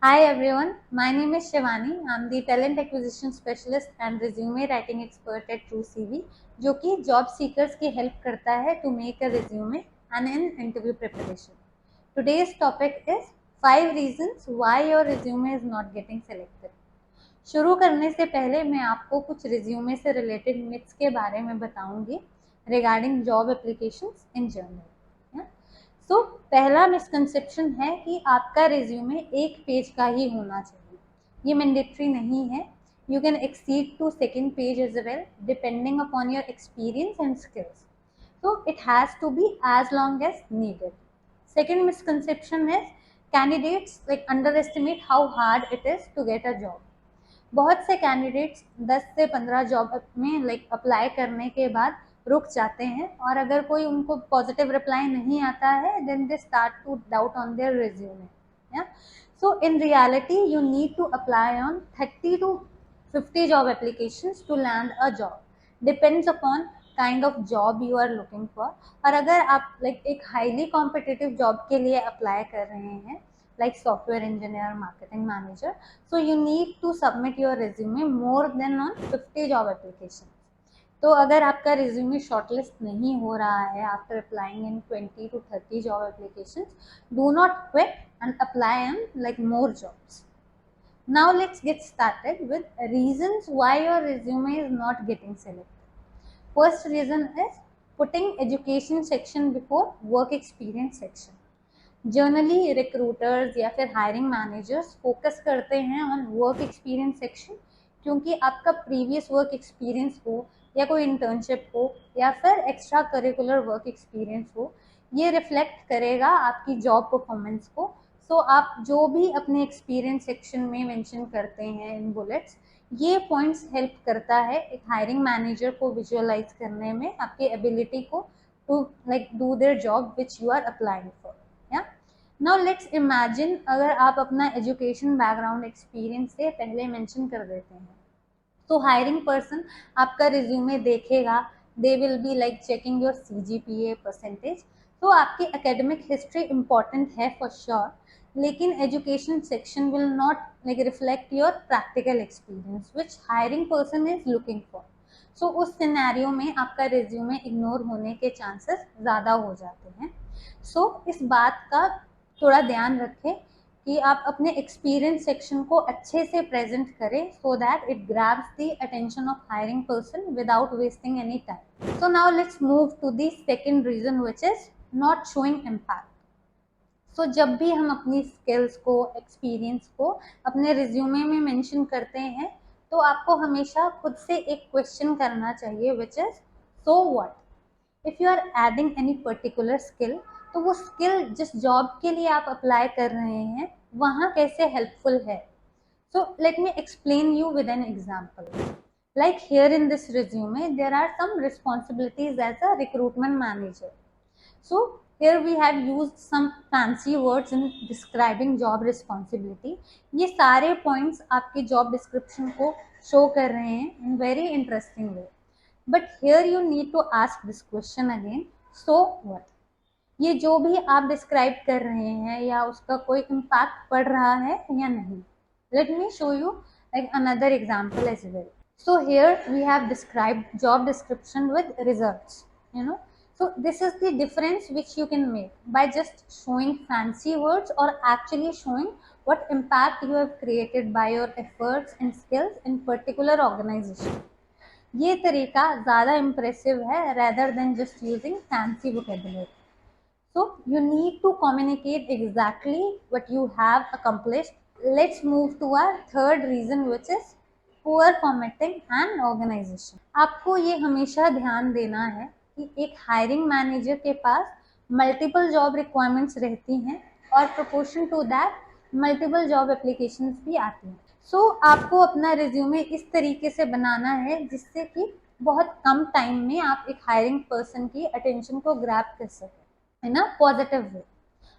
Hi everyone, my name is Shivani. I'm the talent acquisition specialist and resume writing expert at TrueCV, जो कि job seekers की help करता है to make a resume and in interview preparation. Today's topic is 5 reasons why your resume is not getting selected. शुरू करने से पहले मैं आपको कुछ रिज्यूमे से रिलेटेड मिथ्स के बारे में बताऊंगी regarding job applications in general. So पहला मिसकंसेप्शन है कि आपका रिज्यूमे एक पेज का ही होना चाहिए। ये मैंडेटरी नहीं है। You can exceed to second page as well depending upon your experience and skills, so it has to be as long as needed. Second misconception is candidates like underestimate how hard it is to get a job. बहुत से candidates 10 से 15 job में apply करने के बाद रुक जाते हैं, और अगर कोई उनको पॉजिटिव रिप्लाई नहीं आता है then they start to doubt on their resume. So in reality you need to apply on 30 to 50 job applications to land a job, depends upon kind of job you are looking for. और अगर आप एक highly competitive job के लिए apply कर रहे हैं like software engineer, marketing manager, so you need to submit your resume more than on 50 job applications. तो अगर आपका रिज्यूमे शॉर्टलिस्ट नहीं हो रहा है after applying in 20 to 30 job applications, do not quit and apply on like more jobs. Now let's get started with reasons why your resume is not getting selected. First reason is putting education section before work experience section. Generally recruiters या फिर hiring managers focus करते हैं on work experience section, क्योंकि आपका previous work experience हो या कोई internship हो या फिर एक्स्ट्रा करिकुलर वर्क एक्सपीरियंस हो, ये रिफ्लेक्ट करेगा आपकी जॉब परफॉर्मेंस को। सो आप जो भी अपने एक्सपीरियंस सेक्शन में मेंशन करते हैं इन बुलेट्स, ये पॉइंट्स हेल्प करता है एक हायरिंग मैनेजर को विजुअलाइज करने में आपकी एबिलिटी को to do their job which you are applying for. Now let's imagine अगर आप अपना एजुकेशन बैकग्राउंड एक्सपीरियंस से पहले मेंशन कर देते हैं, तो हायरिंग पर्सन आपका रिज्यूमे देखेगा, they will be checking your CGPA percentage. तो आपकी एकेडमिक हिस्ट्री इम्पॉर्टेंट है फॉर श्योर, लेकिन education section will not reflect your practical experience which hiring person is looking for. So उस सिनेरियो में आपका resume ignore होने के चांसेस ज़्यादा हो जाते हैं। सो इस बात का थोड़ा ध्यान रखें कि आप अपने एक्सपीरियंस सेक्शन को अच्छे से प्रेजेंट करें so that it grabs the attention of hiring person without wasting any time. So now let's move to the second reason which is not showing impact. So जब भी हम अपनी स्किल्स को, experience को अपने रिज्यूमे में mention करते हैं, तो आपको हमेशा खुद से एक क्वेश्चन करना चाहिए which is so what. If you are adding any particular skill, तो वो स्किल जिस जॉब के लिए आप अप्लाई कर रहे हैं वहाँ कैसे हेल्पफुल है। So let me explain you with an example. Like here in this resume there are some responsibilities as a recruitment manager. So here we have used some fancy words in describing job responsibility. ये सारे points आपके job description को show कर रहे हैं in very interesting way. But here you need to ask this question again, so what? ये जो भी आप डिस्क्राइब कर रहे हैं या उसका कोई इम्पैक्ट पड़ रहा है या नहीं। Let me show you another example as well. So here we have described job description with results, you know. So this is the difference which you can make by just showing fancy words or actually showing what impact you have created by your efforts and skills in particular organization. ये तरीका ज़्यादा impressive है rather than just using fancy vocabulary. So you need to communicate exactly what you have accomplished. Let's move to our third reason which is poor formatting and organization. आपको ये हमेशा ध्यान देना है कि एक हायरिंग मैनेजर के पास मल्टीपल जॉब रिक्वायरमेंट्स रहती हैं और proportion to that multiple job applications भी आती हैं। सो आपको अपना रिज्यूमे इस तरीके से बनाना है जिससे कि बहुत कम टाइम में आप एक हायरिंग पर्सन की अटेंशन को ग्रैब कर सकें इन अ पॉजिटिव वे।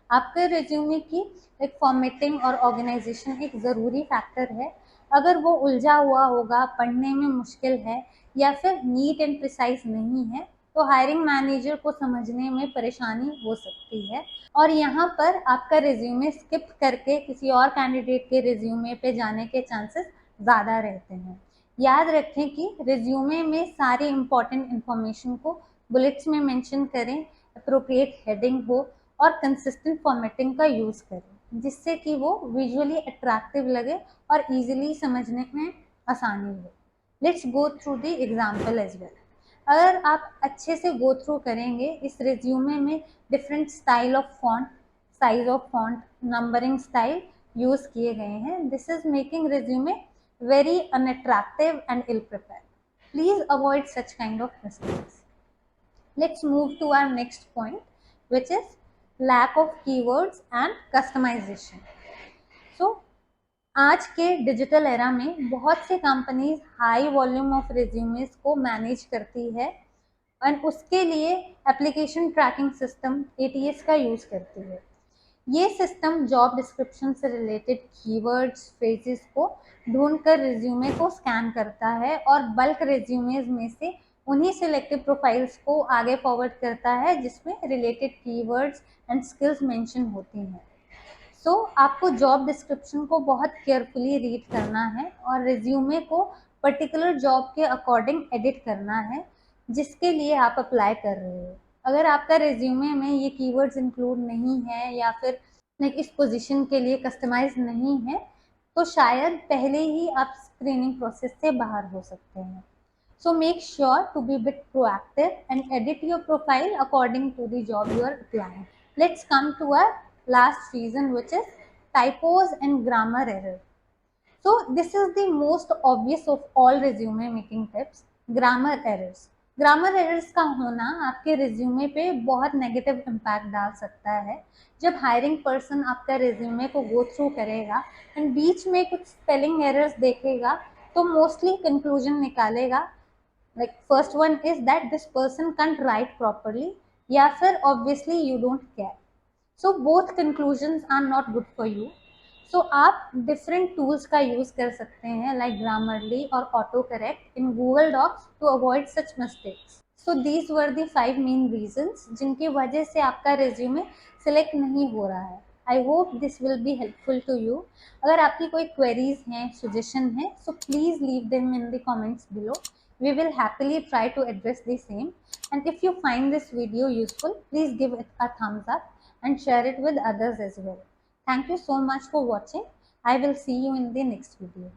आपके रिज्यूमे की एक फॉर्मेटिंग और ऑर्गेनाइजेशन एक ज़रूरी फैक्टर है। अगर वो उलझा हुआ होगा, पढ़ने में मुश्किल है या फिर नीट एंड प्रिसाइज नहीं है, तो हायरिंग मैनेजर को समझने में परेशानी हो सकती है और यहाँ पर आपका रिज्यूमे स्किप करके किसी और कैंडिडेट के रिज्यूमे पे जाने के चांसेस ज़्यादा रहते हैं। याद रखें कि रिज्यूमे में सारी इंपॉर्टेंट इन्फॉर्मेशन को बुलेट्स में मेंशन करें, अप्रोप्रिएट हेडिंग हो और कंसिस्टेंट फॉर्मेटिंग का यूज़ करें, जिससे कि वो विजुअली अट्रैक्टिव लगे और इजीली समझने में आसानी हो। Let's go through the example as well. अगर आप अच्छे से गो थ्रू करेंगे, इस रिज्यूमे में different style of font, size of font, numbering style use किए गए हैं। This is making resume very unattractive and ill-prepared. Please avoid such kind of mistakes. Let's move to our next point, which is lack of keywords and customization. So, आज के digital era में बहुत से companies high volume of resumes को manage करती है और उसके लिए एप्लीकेशन ट्रैकिंग सिस्टम ATS का यूज करती है। ये सिस्टम जॉब डिस्क्रिप्शन से रिलेटेड कीवर्ड्स, फ्रेजेस को ढूंढकर रिज्यूमे को स्कैन करता है और बल्क रिज्यूमेज में से उन्हीं सिलेक्टिव प्रोफाइल्स को आगे फॉरवर्ड करता है जिसमें related keywords and skills mention होती हैं। सो आपको जॉब डिस्क्रिप्शन को बहुत केयरफुली रीड करना है और रिज्यूमे को पर्टिकुलर जॉब के अकॉर्डिंग एडिट करना है जिसके लिए आप अप्लाई कर रहे हो। अगर आपका रिज्यूमे में ये कीवर्ड्स इंक्लूड नहीं है या फिर इस पोजीशन के लिए कस्टमाइज नहीं है, तो शायद पहले ही आप स्क्रीनिंग प्रोसेस से बाहर हो सकते हैं। So make sure to be a bit proactive and edit your profile according to the job you are applying. Let's come to our last reason, which is typos and grammar error. So this is the most obvious of all resume making tips, grammar errors. Grammar errors का होना आपके resume पे बहुत negative impact डाल सकता है। जब hiring person आपका रिज्यूमे को गो थ्रू करेगा एंड बीच में कुछ स्पेलिंग एरर्स देखेगा तो मोस्टली कंक्लूजन निकालेगा, like first one is that this person can't write properly या फिर obviously you don't care. So both conclusions are not good for you. So आप different tools का use कर सकते हैं like Grammarly और AutoCorrect in Google Docs to avoid such mistakes. So these were the 5 main reasons जिनकी वजह से आपका resume select नहीं हो रहा है। I hope this will be helpful to you. अगर आपकी कोई queries हैं, suggestion है, so please leave them in the comments below. We will happily try to address the same. And if you find this video useful, please give it a thumbs up and share it with others as well. Thank you so much for watching. I will see you in the next video.